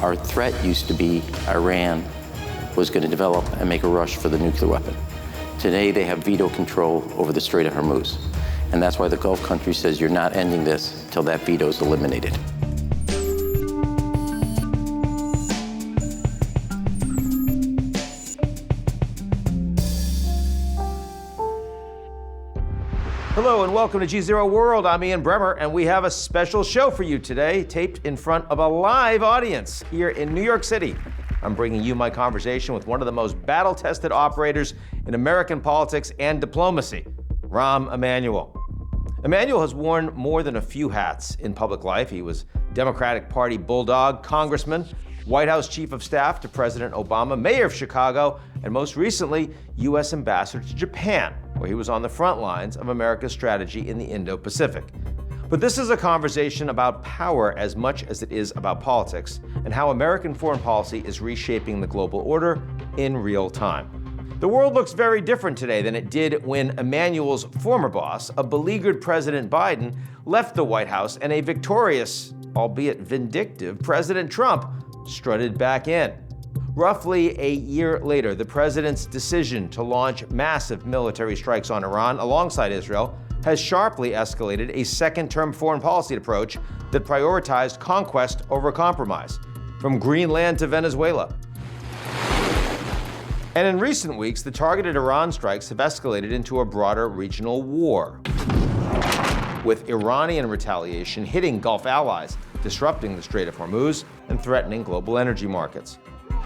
Our threat used to be Iran was going to develop and make a rush for the nuclear weapon. Today, they have veto control over the Strait of Hormuz. And that's why the Gulf country says you're not ending this until that veto is eliminated. Hello and welcome to GZERO World. I'm Ian Bremmer, and we have a special show for you today, taped in front of a live audience here in New York City. I'm bringing you my conversation with one of the most battle-tested operators in American politics and diplomacy, Rahm Emanuel. Emanuel has worn more than a few hats in public life. He was Democratic Party bulldog, congressman, White House chief of staff to President Obama, mayor of Chicago, and most recently, U.S. ambassador to Japan, where he was on the front lines of America's strategy in the Indo-Pacific. But this is a conversation about power as much as it is about politics and how American foreign policy is reshaping the global order in real time. The world looks very different today than it did when Emanuel's former boss, a beleaguered President Biden, left the White House and a victorious, albeit vindictive, President Trump strutted back in. Roughly a year later, the president's decision to launch massive military strikes on Iran alongside Israel has sharply escalated a second-term foreign policy approach that prioritized conquest over compromise, from Greenland to Venezuela. And in recent weeks, the targeted Iran strikes have escalated into a broader regional war, with Iranian retaliation hitting Gulf allies, disrupting the Strait of Hormuz and threatening global energy markets.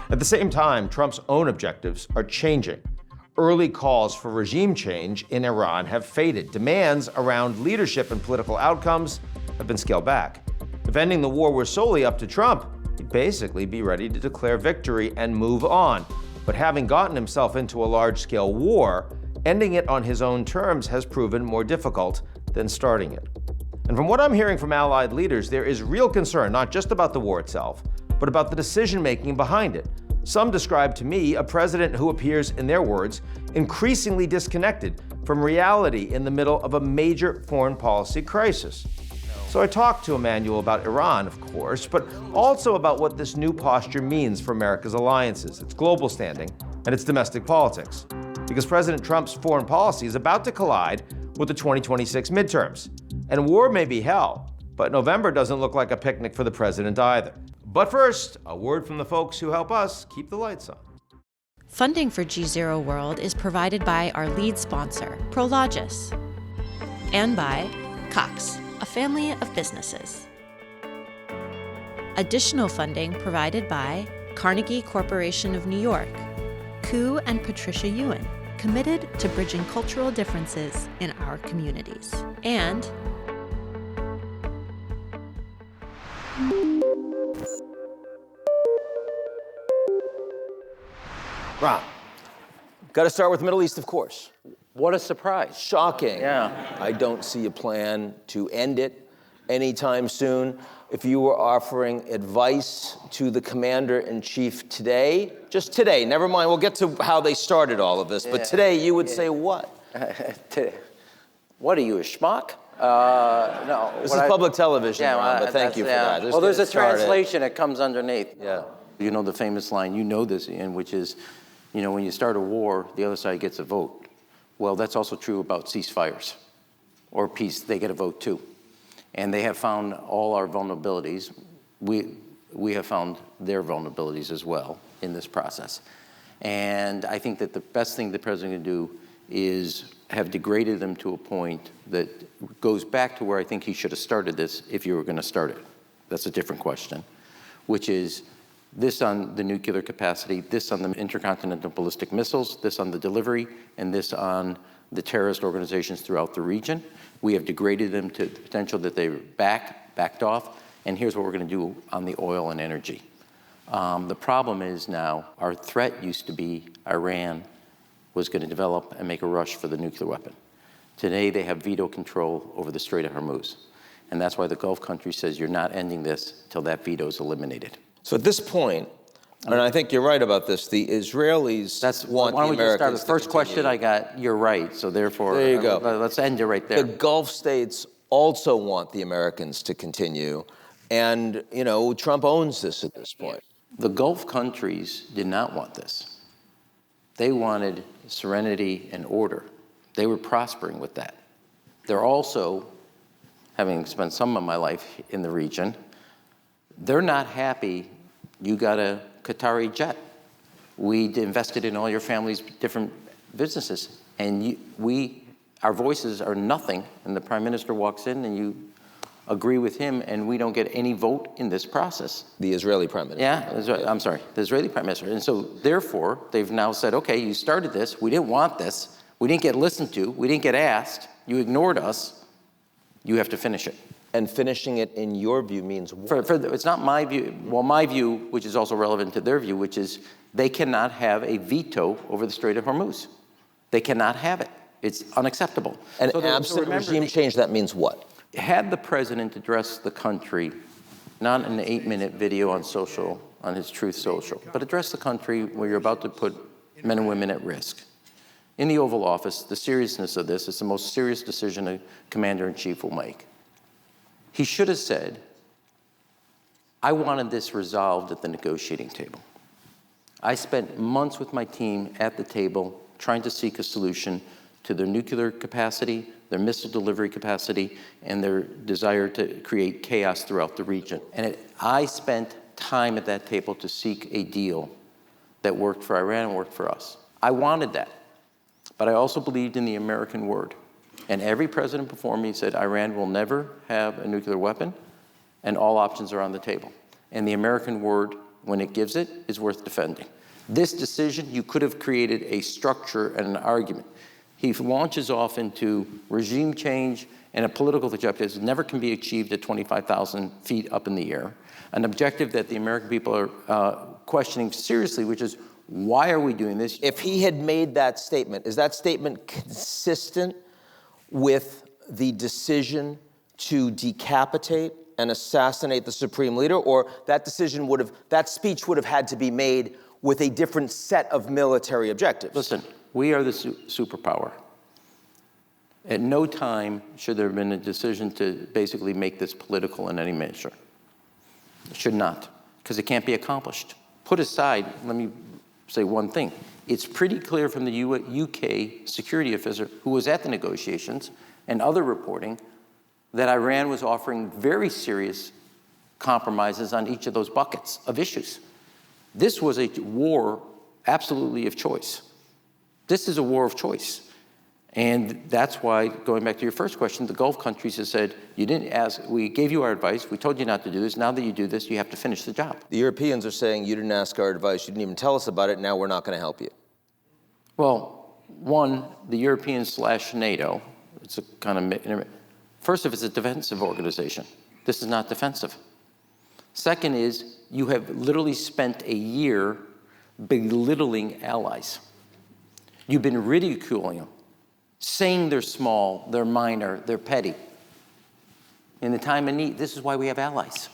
At the same time, Trump's own objectives are changing. Early calls for regime change in Iran have faded. Demands around leadership and political outcomes have been scaled back. If ending the war were solely up to Trump, he'd basically be ready to declare victory and move on. But having gotten himself into a large-scale war, ending it on his own terms has proven more difficult than starting it. And from what I'm hearing from allied leaders, there is real concern not just about the war itself, but about the decision-making behind it. Some describe to me a president who appears, in their words, increasingly disconnected from reality in the middle of a major foreign policy crisis. So I talked to Emanuel about Iran, of course, but also about what this new posture means for America's alliances, its global standing, and its domestic politics. Because President Trump's foreign policy is about to collide with the 2026 midterms. And war may be hell, but November doesn't look like a picnic for the president either. But first, a word from the folks who help us keep the lights on. Funding for GZERO World is provided by our lead sponsor, Prologis, and by Cox, a family of businesses. Additional funding provided by Carnegie Corporation of New York, Koo and Patricia Ewan, committed to bridging cultural differences in our communities, and Rahm, got to start with the Middle East, of course. What a surprise. Shocking. Yeah. I don't see a plan to end it anytime soon. If you were offering advice to the commander-in-chief today, just today, never mind, we'll get to how they started all of this, but today you would say what? What are you, a schmuck? No. This is public television, Ron, but thank you for that. Well, there's a translation that comes underneath. Yeah. You know the famous line, you know this, Ian, which is, you know, when you start a war, the other side gets a vote. Well, that's also true about ceasefires or peace. They get a vote too. And they have found all our vulnerabilities. We have found their vulnerabilities as well in this process. And I think that the best thing the president can do is have degraded them to a point that goes back to where I think he should have started this if you were going to start it. That's a different question, which is this on the nuclear capacity, this on the intercontinental ballistic missiles, this on the delivery, and this on the terrorist organizations throughout the region. We have degraded them to the potential that they backed off, and here's what we're going to do on the oil and energy. The problem is now our threat used to be Iran was going to develop and make a rush for the nuclear weapon. Today they have veto control over the Strait of Hormuz, and that's why the Gulf country says you're not ending this till that veto is eliminated. So at this point, and I think you're right about this, the Israelis want the Americans to continue. Why don't we just start with the first question I got? You're right, so therefore, there you go. Let's end it right there. The Gulf states also want the Americans to continue. And, you know, Trump owns this at this point. The Gulf countries did not want this. They wanted serenity and order. They were prospering with that. They're also, having spent some of my life in the region, they're not happy you got a Qatari jet. We invested in all your family's different businesses, and our voices are nothing, and the Prime Minister walks in and you agree with him, and we don't get any vote in this process. The Israeli Prime Minister. Yeah, I'm sorry, the Israeli Prime Minister. And so therefore, they've now said, okay, you started this, we didn't want this, we didn't get listened to, we didn't get asked, you ignored us, you have to finish it. And finishing it, in your view, means what? It's not my view. Well, my view, which is also relevant to their view, which is they cannot have a veto over the Strait of Hormuz. They cannot have it. It's unacceptable. And absent regime change, that means what? Had the president addressed the country, not in an 8-minute video on social, on his Truth Social, but address the country where you're about to put men and women at risk. In the Oval Office, the seriousness of this is the most serious decision a commander-in-chief will make. He should have said, I wanted this resolved at the negotiating table. I spent months with my team at the table trying to seek a solution to their nuclear capacity, their missile delivery capacity, and their desire to create chaos throughout the region. And I spent time at that table to seek a deal that worked for Iran and worked for us. I wanted that, but I also believed in the American word. And every president before me said Iran will never have a nuclear weapon, and all options are on the table. And the American word, when it gives it, is worth defending. This decision, you could have created a structure and an argument. He launches off into regime change and a political objective that never can be achieved at 25,000 feet up in the air, an objective that the American people are questioning seriously, which is, why are we doing this? If he had made that statement, is that statement consistent with the decision to decapitate and assassinate the supreme leader, or that speech would have had to be made with a different set of military objectives? Listen, we are the superpower. At no time should there have been a decision to basically make this political in any measure. It should not, because it can't be accomplished. Put aside, let me say one thing. It's pretty clear from the UK security officer who was at the negotiations and other reporting that Iran was offering very serious compromises on each of those buckets of issues. This was a war absolutely of choice. This is a war of choice. And that's why, going back to your first question, the Gulf countries have said, you didn't ask, we gave you our advice, we told you not to do this, now that you do this, you have to finish the job. The Europeans are saying, you didn't ask our advice, you didn't even tell us about it, now we're not going to help you. Well, one, the Europeans/NATO, it's a kind of, first of all, it's a defensive organization. This is not defensive. Second is, you have literally spent a year belittling allies. You've been ridiculing them, saying they're small, they're minor, they're petty. In the time of need, this is why we have allies.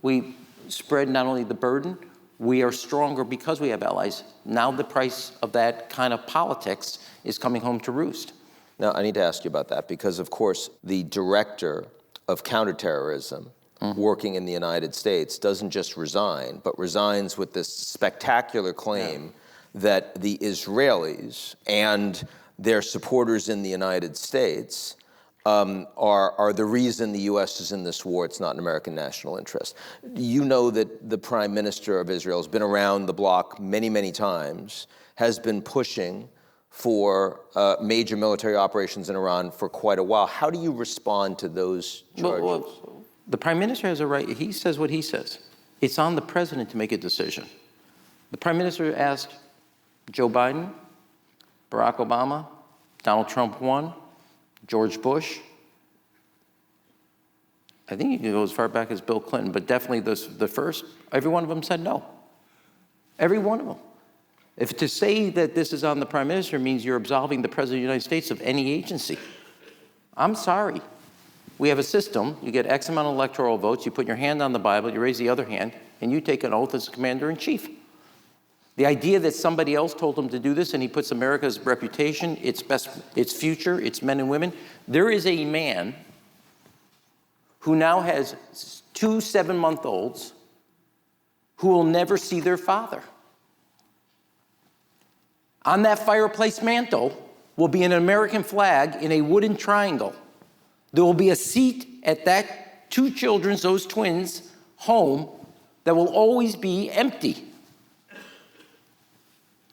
We spread not only the burden, we are stronger because we have allies. Now the price of that kind of politics is coming home to roost. Now, I need to ask you about that because, of course, the director of counterterrorism working in the United States doesn't just resign, but resigns with this spectacular claim that the Israelis and their supporters in the United States are the reason the U.S. is in this war. It's not in American national interest. You know that the Prime Minister of Israel has been around the block many, many times, has been pushing for major military operations in Iran for quite a while. How do you respond to those charges? Well, the Prime Minister has a right. He says what he says. It's on the President to make a decision. The Prime Minister asked Joe Biden, Barack Obama, Donald Trump won, George Bush. I think you can go as far back as Bill Clinton, but definitely the first, every one of them said no. Every one of them. If to say that this is on the Prime Minister means you're absolving the President of the United States of any agency, I'm sorry. We have a system, you get X amount of electoral votes, you put your hand on the Bible, you raise the other hand, and you take an oath as commander-in-chief. The idea that somebody else told him to do this and he puts America's reputation, its future, its men and women. There is a man who now has 2 7-month-olds who will never see their father. On that fireplace mantle will be an American flag in a wooden triangle. There will be a seat at that 2 children's, those twins, home that will always be empty.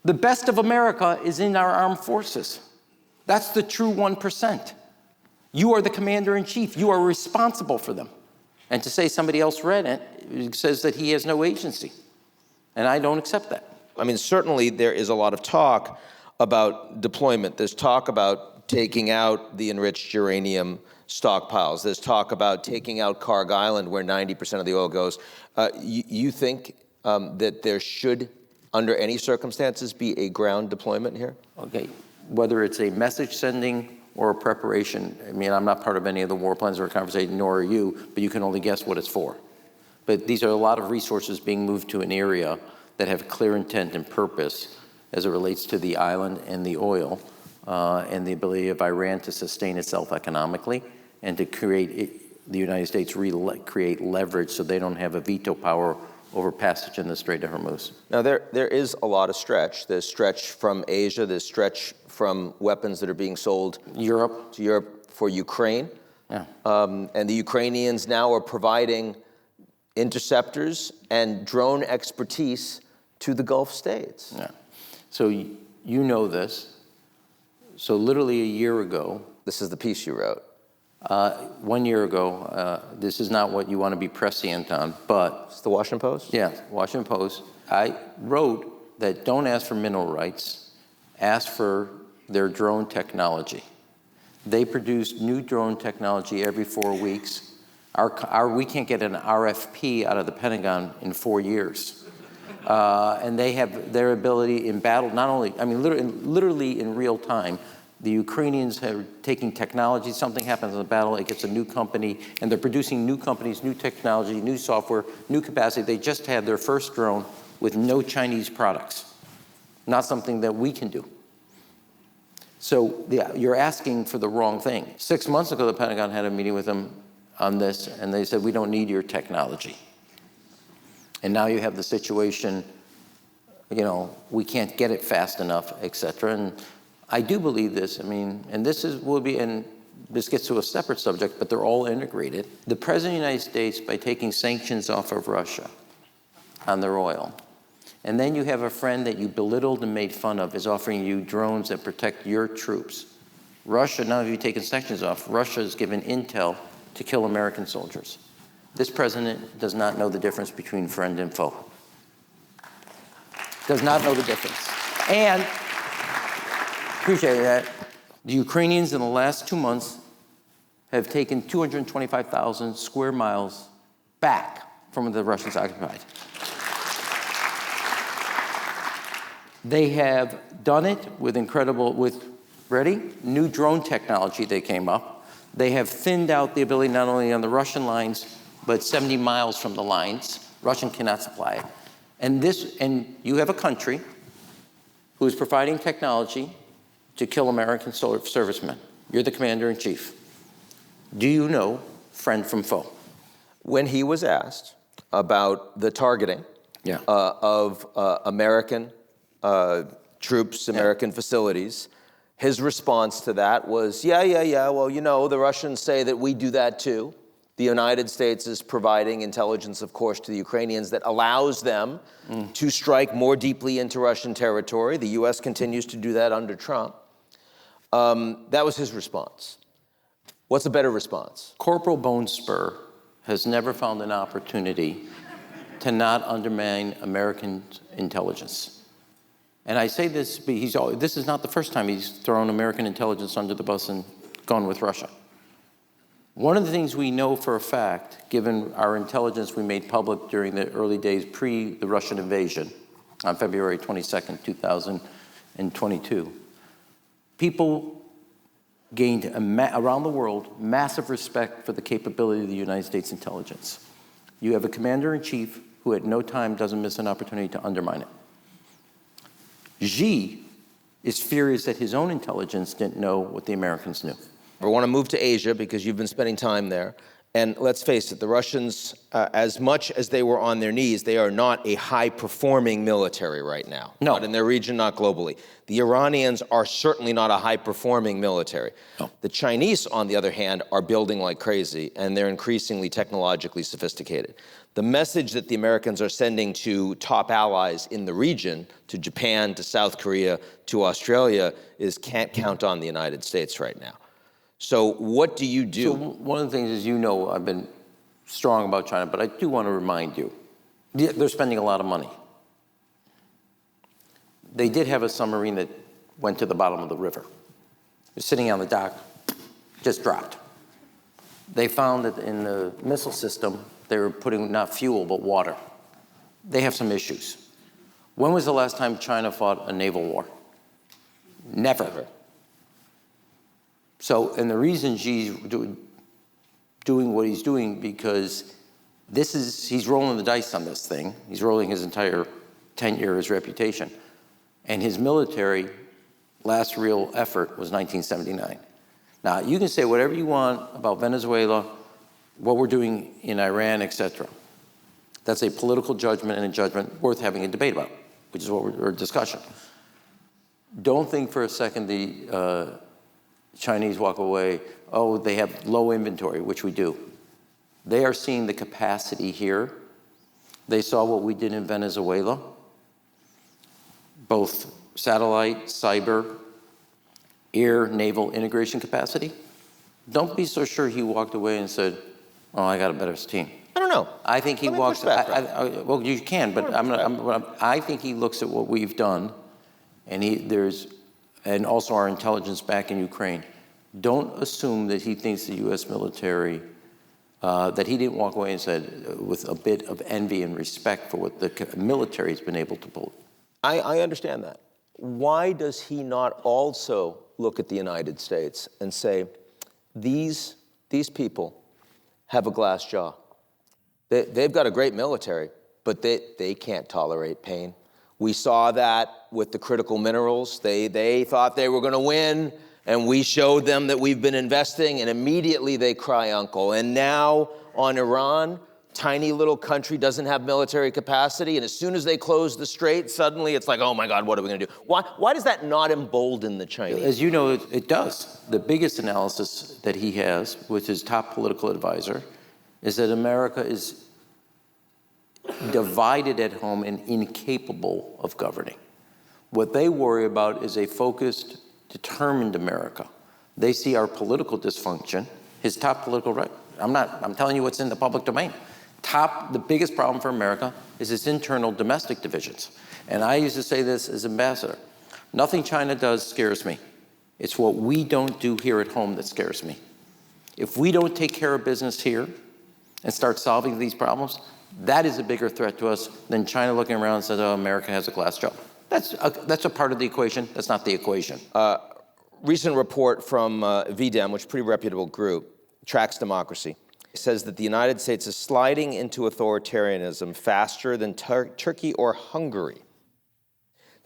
The best of America is in our armed forces. That's the true 1%. You are the commander-in-chief. You are responsible for them. And to say somebody else read it says that he has no agency. And I don't accept that. I mean, certainly there is a lot of talk about deployment. There's talk about taking out the enriched uranium stockpiles. There's talk about taking out Carg Island, where 90% of the oil goes. You think that there should, under any circumstances, be a ground deployment here? Okay, whether it's a message sending or a preparation, I mean, I'm not part of any of the war plans or conversation, nor are you, but you can only guess what it's for. But these are a lot of resources being moved to an area that have clear intent and purpose as it relates to the island and the oil, and the ability of Iran to sustain itself economically and to create the United States create leverage so they don't have a veto power over passage in the Strait of Hormuz. Now, there is a lot of stretch. There's stretch from Asia. There's stretch from weapons that are being sold to Europe for Ukraine. Yeah. And the Ukrainians now are providing interceptors and drone expertise to the Gulf states. Yeah. So you know this. So literally a year ago. This is the piece you wrote. 1 year ago, this is not what you want to be prescient on, but... It's the Washington Post? Yeah, Washington Post. I wrote that don't ask for mineral rights, ask for their drone technology. They produce new drone technology every 4 weeks. We can't get an RFP out of the Pentagon in 4 years. And they have their ability in battle, not only, I mean, literally in real time. The Ukrainians are taking technology, something happens in the battle, it gets a new company, and they're producing new companies, new technology, new software, new capacity. They just had their first drone with no Chinese products, not something that we can do. So you're asking for the wrong thing. 6 months ago, the Pentagon had a meeting with them on this, and they said, we don't need your technology. And now you have the situation, you know, we can't get it fast enough, et cetera. And I do believe this, I mean, and this gets to a separate subject, but they're all integrated. The President of the United States, by taking sanctions off of Russia on their oil, and then you have a friend that you belittled and made fun of is offering you drones that protect your troops. Russia, now that you've taken sanctions off, Russia has given intel to kill American soldiers. This president does not know the difference between friend and foe. Does not know the difference. And appreciate that. The Ukrainians in the last 2 months have taken 225,000 square miles back from the Russians occupied. They have done it with new drone technology that came up. They have thinned out the ability not only on the Russian lines, but 70 miles from the lines. Russian cannot supply it. And you have a country who is providing technology to kill American servicemen. You're the commander-in-chief. Do you know friend from foe? When he was asked about the targeting of American troops, American facilities, his response to that was, well, you know, the Russians say that we do that too. The United States is providing intelligence, of course, to the Ukrainians that allows them to strike more deeply into Russian territory. The U.S. continues to do that under Trump. That was his response. What's a better response? Corporal Bone Spur has never found an opportunity to not undermine American intelligence. And I say this, this is not the first time he's thrown American intelligence under the bus and gone with Russia. One of the things we know for a fact, given our intelligence we made public during the early days pre the Russian invasion on February 22nd, 2022, people gained, around the world, massive respect for the capability of the United States intelligence. You have a commander-in-chief who at no time doesn't miss an opportunity to undermine it. Xi is furious that his own intelligence didn't know what the Americans knew. I want to move to Asia because you've been spending time there. And let's face it, the Russians, as much as they were on their knees, they are not a high-performing military right now. No. Not in their region, not globally. The Iranians are certainly not a high-performing military. No. The Chinese, on the other hand, are building like crazy, and they're increasingly technologically sophisticated. The message that the Americans are sending to top allies in the region, to Japan, to South Korea, to Australia, is can't count on the United States right now. So what do you do? So one of the things is, I've been strong about China, but I do want to remind you, they're spending a lot of money. They did have a submarine that went to the bottom of the river. It was sitting on the dock, just dropped. They found that in the missile system, they were putting not fuel, but water. They have some issues. When was the last time China fought a naval war? Never. So, and the reason Xi's doing what he's doing, because he's rolling the dice on this thing. He's rolling his entire tenure, his reputation. And his military last real effort was 1979. Now, you can say whatever you want about Venezuela, what we're doing in Iran, etc. That's a political judgment and a judgment worth having a debate about, which is what we're discussing. Don't think for a second the Chinese walk away, oh, they have low inventory, which we do. They are seeing the capacity here. They saw what we did in Venezuela, both satellite, cyber, air, naval integration capacity. Don't be so sure he walked away and said, oh, I got a better team. I don't know. I think he walks, well, you can, but I think he looks at what we've done, and also our intelligence back in Ukraine. Don't assume that he thinks the U.S. military, that he didn't walk away and said, with a bit of envy and respect for what the military has been able to pull. I understand that. Why does he not also look at the United States and say, these people have a glass jaw. They've got a great military, but they can't tolerate pain. We saw that with the critical minerals. They thought they were going to win, and we showed them that we've been investing, and immediately they cry uncle. And now on Iran, tiny little country doesn't have military capacity, and as soon as they close the strait, suddenly it's like, oh my God, what are we going to do? Why does that not embolden the Chinese? As you know, it does. The biggest analysis that he has with his top political advisor is that America is divided at home and incapable of governing. What they worry about is a focused, determined America. They see our political dysfunction, his top political right. I'm telling you what's in the public domain. The biggest problem for America is its internal domestic divisions. And I used to say this as ambassador. Nothing China does scares me. It's what we don't do here at home that scares me. If we don't take care of business here and start solving these problems, that is a bigger threat to us than China looking around and says, oh, America has a glass jaw. That's a part of the equation. That's not the equation. Recent report from VDEM, which is a pretty reputable group, tracks democracy. It says that the United States is sliding into authoritarianism faster than Turkey or Hungary.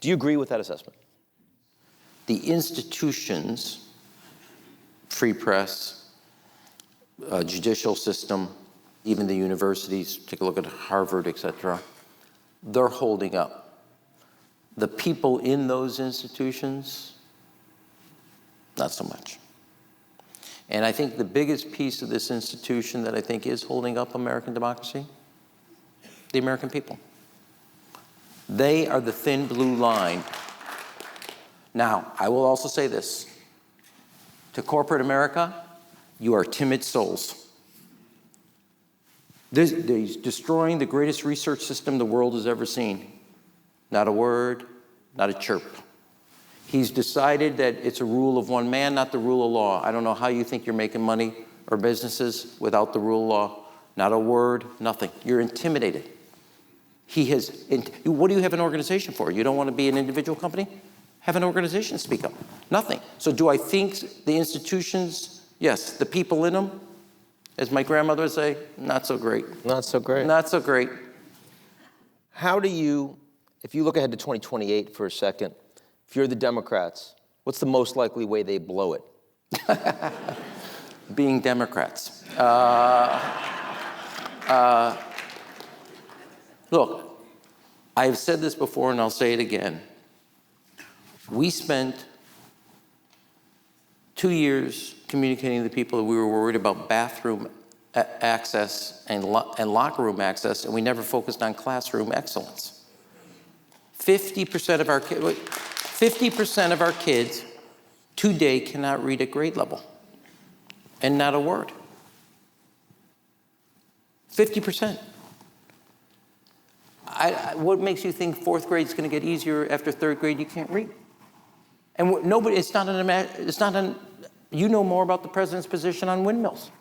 Do you agree with that assessment? The institutions, free press, judicial system, even the universities, take a look at Harvard, et cetera, they're holding up. The people in those institutions, not so much. And I think the biggest piece of this institution that I think is holding up American democracy, the American people. They are the thin blue line. Now, I will also say this. To corporate America, you are timid souls. He's destroying the greatest research system the world has ever seen. Not a word, not a chirp. He's decided that it's a rule of one man, not the rule of law. I don't know how you think you're making money or businesses without the rule of law. Not a word, nothing. You're intimidated. What do you have an organization for? You don't want to be an individual company? Have an organization speak up. Nothing. So do I think the institutions, yes, the people in them, as my grandmother would say, not so great. Not so great. Not so great. How do you, if you look ahead to 2028 for a second, if you're the Democrats, what's the most likely way they blow it? Being Democrats. Look, I've said this before and I'll say it again. We spent 2 years communicating to the people that we were worried about bathroom access and locker room access, and we never focused on classroom excellence. 50% of our kids today cannot read at grade level, and not a word. 50%. What makes you think fourth grade is going to get easier after third grade? You can't read. And nobody, you know more about the president's position on windmills.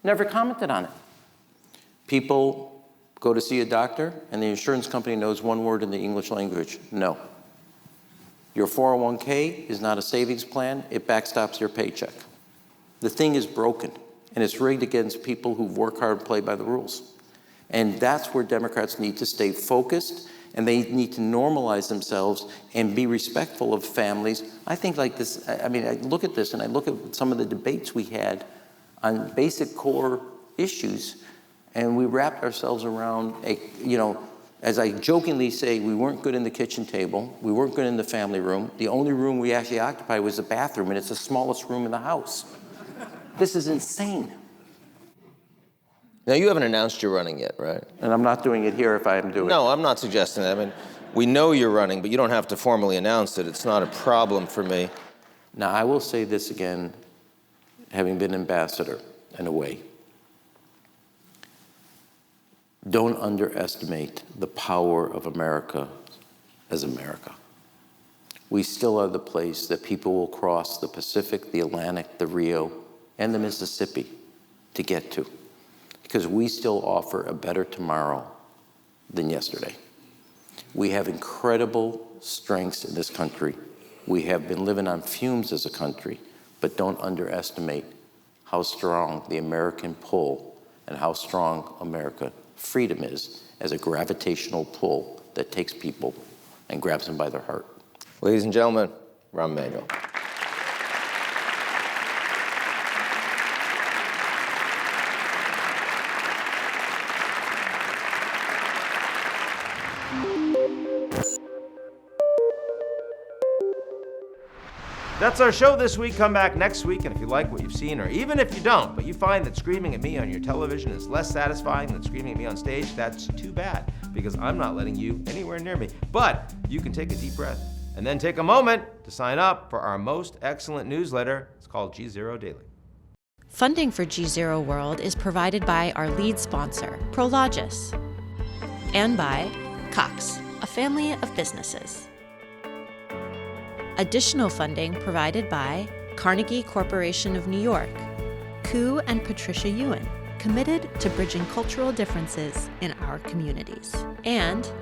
Never commented on it. People go to see a doctor, and the insurance company knows one word in the English language: no. Your 401k is not a savings plan. It backstops your paycheck. The thing is broken, and it's rigged against people who work hard and play by the rules. And that's where Democrats need to stay focused, and they need to normalize themselves and be respectful of families. I think like this, I mean, I look at this and I look at some of the debates we had on basic core issues, and we wrapped ourselves around as I jokingly say, we weren't good in the kitchen table, we weren't good in the family room. The only room we actually occupied was the bathroom, and it's the smallest room in the house. This is insane. Now, you haven't announced you're running yet, right? And I'm not doing it here if I am doing it. No, I'm not suggesting that. I mean, we know you're running, but you don't have to formally announce it. It's not a problem for me. Now, I will say this again, having been ambassador in a way. Don't underestimate the power of America as America. We still are the place that people will cross the Pacific, the Atlantic, the Rio, and the Mississippi to get to, because we still offer a better tomorrow than yesterday. We have incredible strengths in this country. We have been living on fumes as a country, but don't underestimate how strong the American pull and how strong America freedom is as a gravitational pull that takes people and grabs them by their heart. Ladies and gentlemen, Rahm Emanuel. That's our show this week. Come back next week, and if you like what you've seen, or even if you don't, but you find that screaming at me on your television is less satisfying than screaming at me on stage, that's too bad, because I'm not letting you anywhere near me. But you can take a deep breath, and then take a moment to sign up for our most excellent newsletter. It's called GZERO Daily. Funding for GZERO World is provided by our lead sponsor, Prologis, and by Cox, a family of businesses. Additional funding provided by Carnegie Corporation of New York, Koo and Patricia Ewan, committed to bridging cultural differences in our communities, and